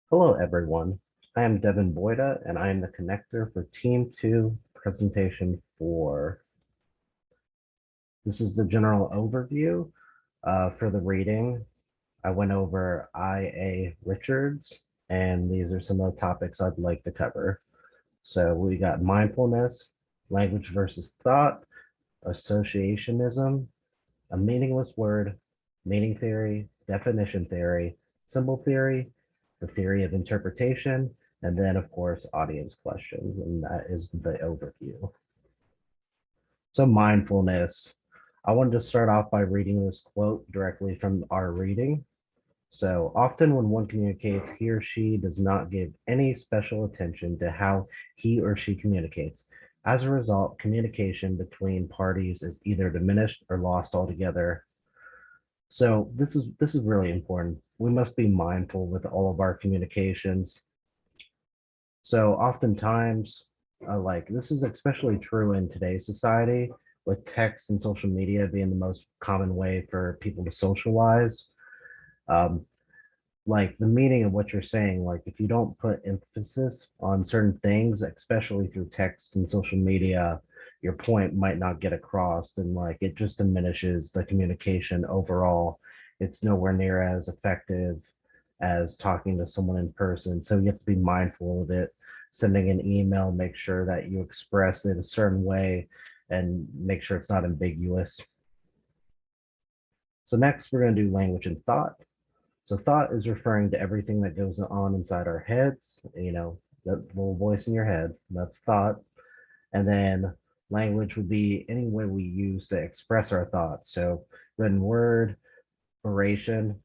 Hello, everyone. I am Devin Boyda, and I am the connector for Team 2 Presentation 4. This is the general overview for the reading. I went over I.A. Richards, and these are some of the topics I'd like to cover. So we got mindfulness, language versus thought, associationism, a meaningless word, meaning theory, definition theory, symbol theory, the theory of interpretation, and then, of course, audience questions. And that is the overview. So, mindfulness. I wanted to start off by reading this quote directly from our reading. So, often when one communicates, he or she does not give any special attention to how he or she communicates. As a result, communication between parties is either diminished or lost altogether. So this is really important. We must be mindful with all of our communications. So oftentimes, like this is especially true in today's society, with text and social media being the most common way for people to socialize. Um, like the meaning of what you're saying, like if you don't put emphasis on certain things, especially through text and social media, your point might not get across, and like it just diminishes the communication overall. It's nowhere near as effective as talking to someone in person, so you have to be mindful of it. Sending an email, make sure that you express it a certain way and make sure it's not ambiguous. So next we're going to do language and thought. So thought is referring to everything that goes on inside our heads, that little voice in your head, that's thought. And then language would be any way we use to express our thoughts. So written word, oration,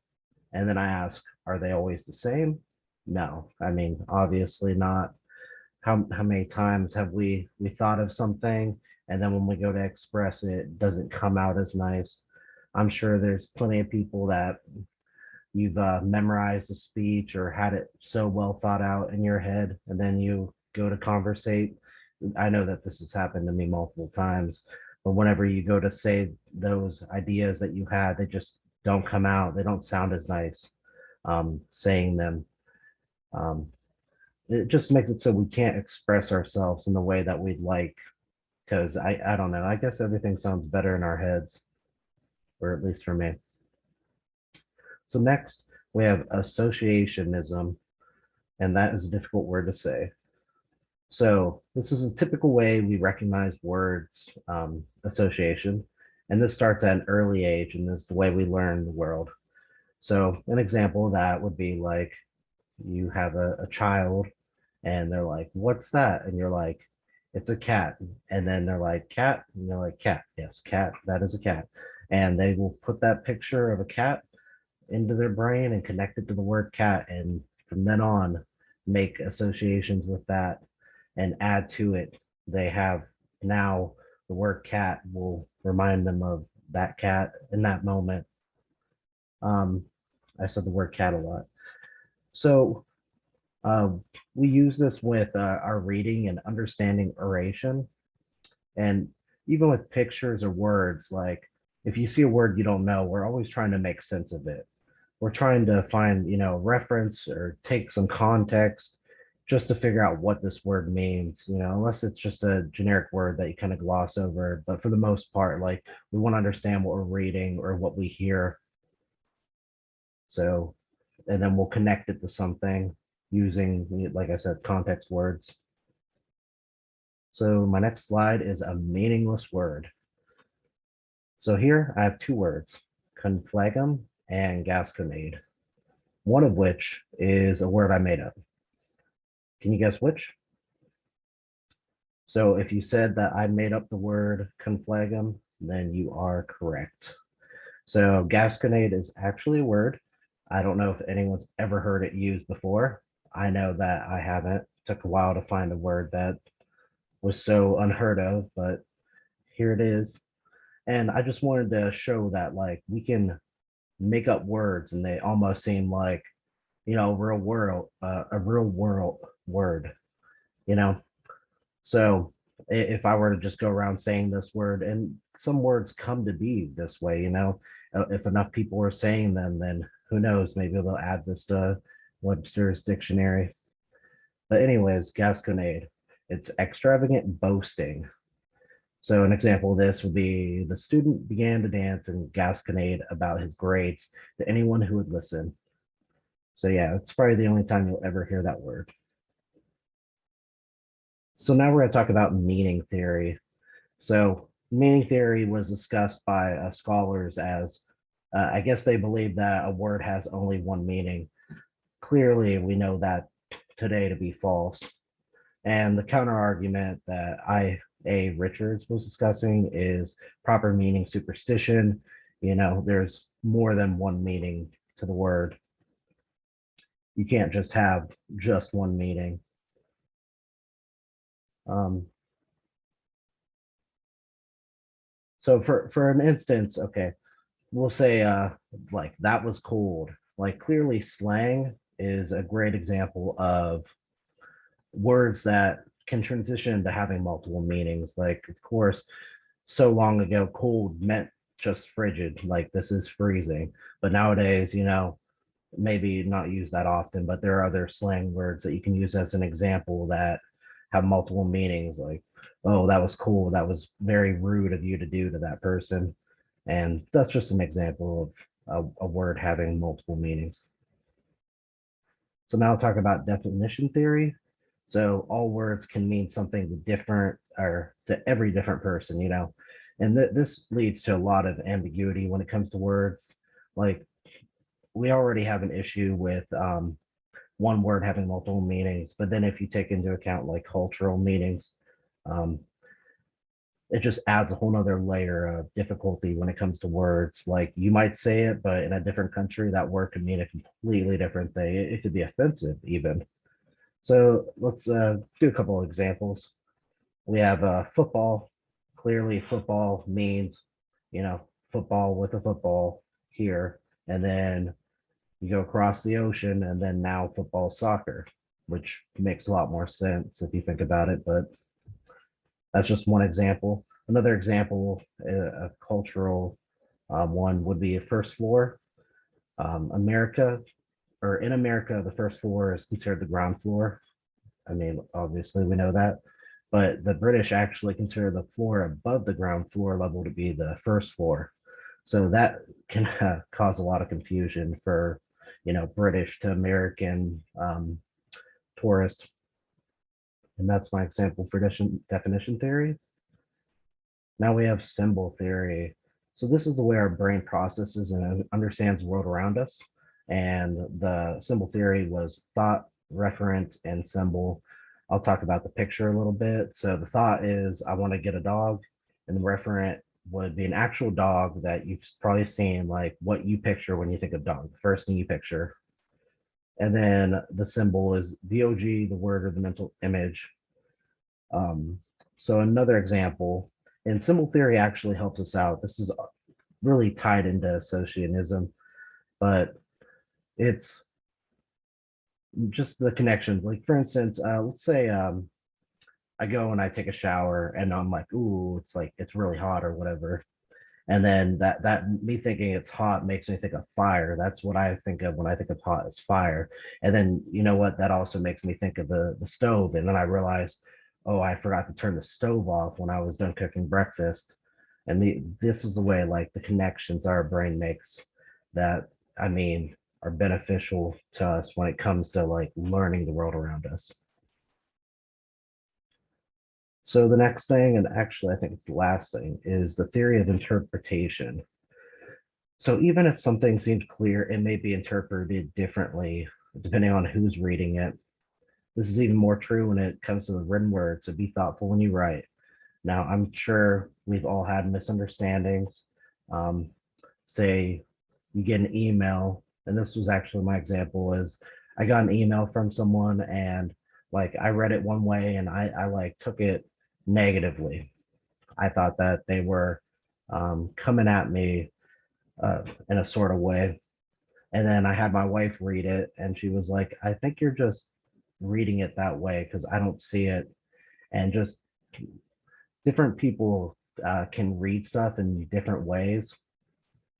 and then I ask, are they always the same? No, I mean, obviously not. How many times have we thought of something and then when we go to express it, it doesn't come out as nice? I'm sure there's plenty of people that you've memorized a speech or had it so well thought out in your head, and then you go to conversate. I know that this has happened to me multiple times, but whenever you go to say those ideas that you had, they just don't come out. They don't sound as nice saying them. Um, it just makes it so we can't express ourselves in the way that we'd like. Because I don't know. I guess everything sounds better in our heads, or at least for me. So next we have associationism, and that is a difficult word to say. So this is a typical way we recognize words association, and this starts at an early age, and this is the way we learn the world. So an example of that would be like you have a child, and they're like, "What's that?" And you're like, "It's a cat." And then they're like, "Cat?" And you're like, "Cat, yes, cat. That is a cat." And they will put that picture of a cat into their brain and connect it to the word cat, and from then on make associations with that and add to it. They have now the word cat will remind them of that cat in that moment. um, I said the word cat a lot. So uh, we use this with our reading and understanding oration, and even with pictures or words. Like if you see a word you don't know, we're always trying to make sense of it. We're trying to find, reference or take some context just to figure out what this word means, unless it's just a generic word that you kind of gloss over. But for the most part, like we want to understand what we're reading or what we hear. So, and then we'll connect it to something using, like I said, context words. So my next slide is a meaningless word. So here I have two words, conflagum and gasconade, one of which is a word I made up. Can you guess which? So if you said that I made up the word conflagum, then you are correct. So gasconade is actually a word. I don't know if anyone's ever heard it used before. I know that I haven't. It took a while to find a word that was so unheard of, but here it is. And I just wanted to show that like we can make up words and they almost seem like, a real world word, you know? So if I were to just go around saying this word, and some words come to be this way, if enough people are saying them, then who knows? Maybe they'll add this to Webster's dictionary. But anyways, gasconade. It's extravagant boasting. So an example of this would be the student began to dance and gasconade about his grades to anyone who would listen. So yeah, it's probably the only time you'll ever hear that word. So now we're going to talk about meaning theory. So meaning theory was discussed by scholars as, I guess they believe that a word has only one meaning. Clearly, we know that today to be false. And the counter argument that I.A. Richards was discussing is proper meaning superstition. There's more than one meaning to the word. You can't just have just one meaning. Um, so for an instance, okay, we'll say like that was cold. Like clearly slang is a great example of words that can transition to having multiple meanings. Like, of course, so long ago, cold meant just frigid, like this is freezing. But nowadays, maybe not used that often, but there are other slang words that you can use as an example that have multiple meanings, like, oh, that was cool. That was very rude of you to do to that person. And that's just an example of a word having multiple meanings. So now I'll talk about definition theory. So all words can mean something different or to every different person, and this leads to a lot of ambiguity when it comes to words. Like we already have an issue with one word having multiple meanings, but then if you take into account like cultural meanings, um, it just adds a whole nother layer of difficulty when it comes to words. Like you might say it, but in a different country, that word could mean a completely different thing. It could be offensive even. So let's do a couple of examples. We have football. Clearly, football means, you know, football with a football here. And then you go across the ocean, and then now football soccer, which makes a lot more sense if you think about it. But that's just one example. Another example, a cultural one would be a first floor. America, or in America, the first floor is considered the ground floor. I mean, obviously, we know that. But the British actually consider the floor above the ground floor level to be the first floor. So that can cause a lot of confusion for, British to American tourists. And that's my example for definition theory. Now we have symbol theory. So this is the way our brain processes and understands the world around us. And the symbol theory was thought, referent, and symbol. I'll talk about the picture a little bit. So the thought is I want to get a dog, and the referent would be an actual dog that you've probably seen, like what you picture when you think of dog, the first thing you picture. And then the symbol is DOG, the word or the mental image. Um, so another example, and symbol theory actually helps us out. This is really tied into associationism, but it's just the connections. Like for instance, let's say I go and I take a shower and I'm like, ooh, it's like it's really hot or whatever. And then that me thinking it's hot makes me think of fire. That's what I think of when I think of hot as fire. And then you know what? That also makes me think of the stove. And then I realized, oh, I forgot to turn the stove off when I was done cooking breakfast. And this is the way like the connections our brain makes that I mean are beneficial to us when it comes to like learning the world around us. So the next thing, and actually I think it's the last thing, is the theory of interpretation. So even if something seems clear, it may be interpreted differently depending on who's reading it. This is even more true when it comes to the written word, so be thoughtful when you write. Now, I'm sure we've all had misunderstandings. Um, say you get an email, and this was actually my example, is I got an email from someone and like I read it one way and I like took it negatively. I thought that they were coming at me in a sort of way. And then I had my wife read it, and she was like, I think you're just reading it that way because I don't see it. And just different people can read stuff in different ways.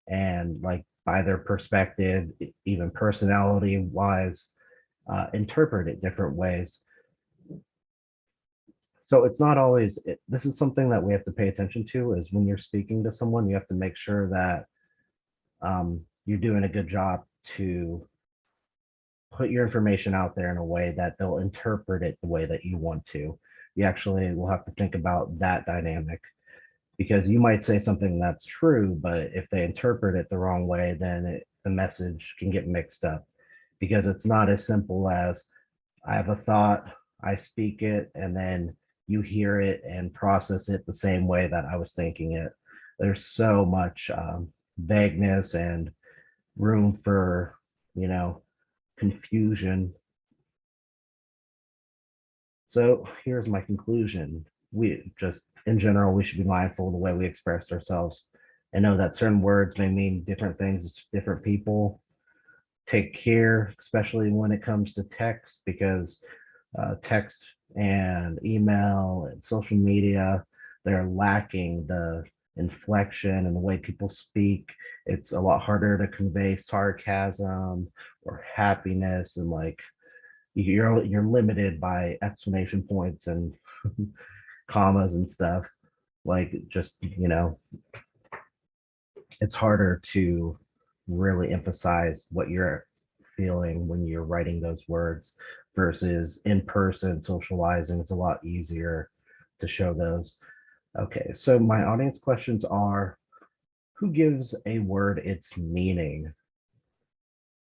And like by their perspective, even personality wise, interpret it different ways. So it's not always, this is something that we have to pay attention to is when you're speaking to someone, you have to make sure that you're doing a good job to put your information out there in a way that they'll interpret it the way that you want to. You actually will have to think about that dynamic because you might say something that's true, but if they interpret it the wrong way, then the message can get mixed up because it's not as simple as I have a thought, I speak it, and then you hear it and process it the same way that I was thinking it. There's so much vagueness and room for, you know, confusion. So here's my conclusion. We just, in general, we should be mindful of the way we express ourselves and know that certain words may mean different things to different people. Take care, especially when it comes to text, because text and email and social media, they're lacking the inflection and the way people speak. It's a lot harder to convey sarcasm or happiness, and like you're limited by exclamation points and commas and stuff. Like just, it's harder to really emphasize what you're feeling when you're writing those words versus in person socializing. It's a lot easier to show those. Okay, so my audience questions are, who gives a word its meaning?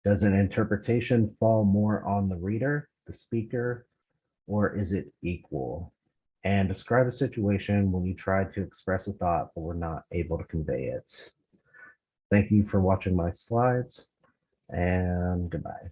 Does an interpretation fall more on the reader, the speaker, or is it equal? And describe a situation when you tried to express a thought but were not able to convey it. Thank you for watching my slides, and goodbye.